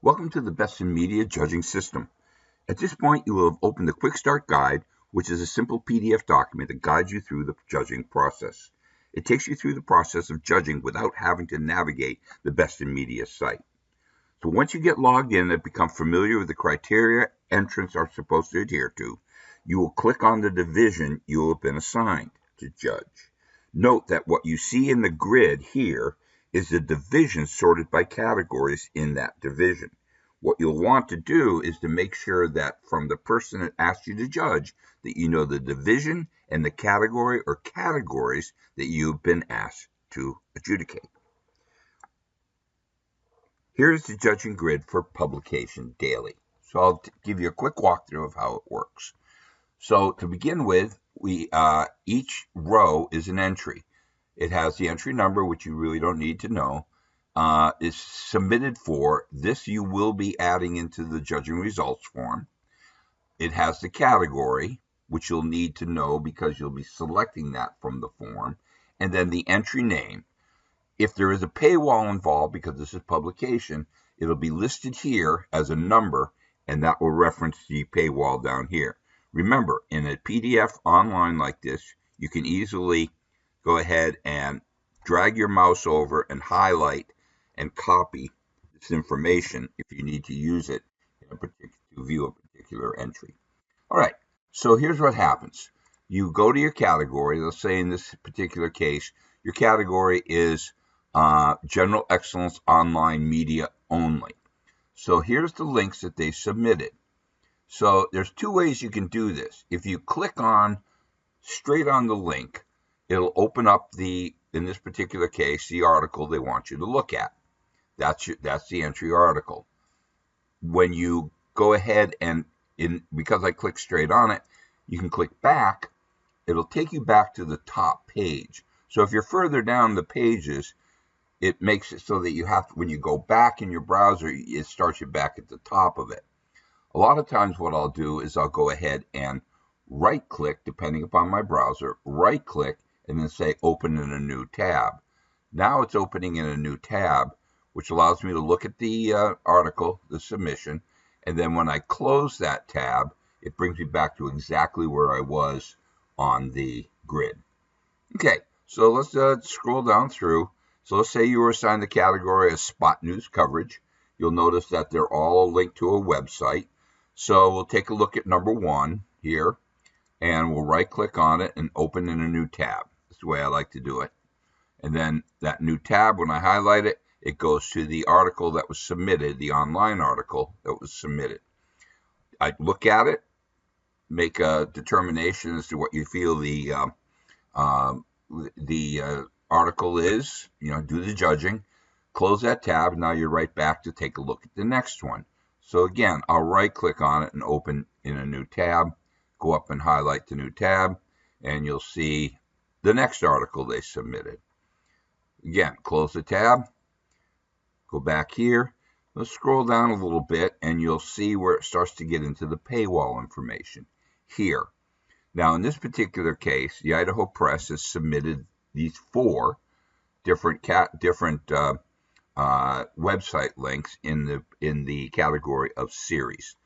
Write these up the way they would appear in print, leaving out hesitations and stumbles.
Welcome to the Best in Media Judging System. At this point, you will have opened the Quick Start Guide, which is a simple PDF document that guides you through the judging process. It takes you through the process of judging without having to navigate the Best in Media site. So once you get logged in and become familiar with the criteria entrants are supposed to adhere to, you will click on the division you will have been assigned to judge. Note that what you see in the grid here is the division sorted by categories in that division. What you'll want to do is to make sure that from the person that asked you to judge, that you know the division and the category or categories that you've been asked to adjudicate. Here's the judging grid for publication daily. So I'll give you a quick walkthrough of how it works. So to begin with, each row is an entry. It has the entry number, which you really don't need to know. Is submitted for. This you will be adding into the judging results form. It has the category, which you'll need to know because you'll be selecting that from the form, and then the entry name. If there is a paywall involved, because this is publication, it'll be listed here as a number, and that will reference the paywall down here. Remember, in a PDF online like this, you can easily go ahead and drag your mouse over and highlight and copy this information if you need to use it to view a particular entry. All right, so here's what happens. You go to your category. Let's say in this particular case, your category is General Excellence Online Media Only. So here's the links that they submitted. So there's two ways you can do this. If you click straight on the link, it'll open up in this particular case, the article they want you to look at. That's the entry article. When you go ahead and, because I clicked straight on it, you can click back. It'll take you back to the top page. So if you're further down the pages, it makes it so that you have to, when you go back in your browser, it starts you back at the top of it. A lot of times what I'll do is I'll go ahead and right-click, depending upon my browser, right-click, and then say open in a new tab. Now it's opening in a new tab, which allows me to look at the article, the submission, and then when I close that tab, it brings me back to exactly where I was on the grid. Okay, so let's scroll down through. So let's say you were assigned the category as Spot News Coverage. You'll notice that they're all linked to a website. So we'll take a look at number 1 here, and we'll right-click on it and open in a new tab. That's the way I like to do it. And then that new tab, when I highlight it, it goes to the article that was submitted, the online article that was submitted. I look at it, make a determination as to what you feel the article is, do the judging, close that tab, now you're right back to take a look at the next one. So again, I'll right-click on it and open in a new tab, go up and highlight the new tab, and you'll see the next article they submitted. Again, close the tab, go back here, let's scroll down a little bit, and you'll see where it starts to get into the paywall information here. Now, in this particular case, the Idaho Press has submitted these 4 different website links in the category of series.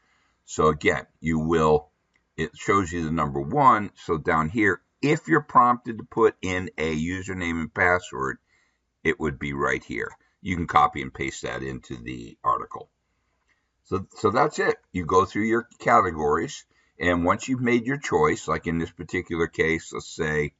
So again, it shows you the number 1. So down here, if you're prompted to put in a username and password, it would be right here. You can copy and paste that into the article. So that's it. You go through your categories, and once you've made your choice, like in this particular case, let's say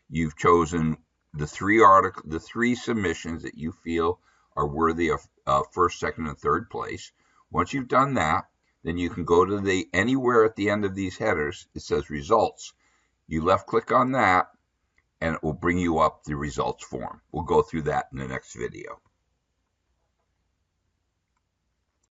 you've chosen the 3 submissions that you feel are worthy of first, second, and third place. Once you've done that, then you can go to anywhere at the end of these headers, it says results. You left click on that, and it will bring you up the results form. We'll go through that in the next video.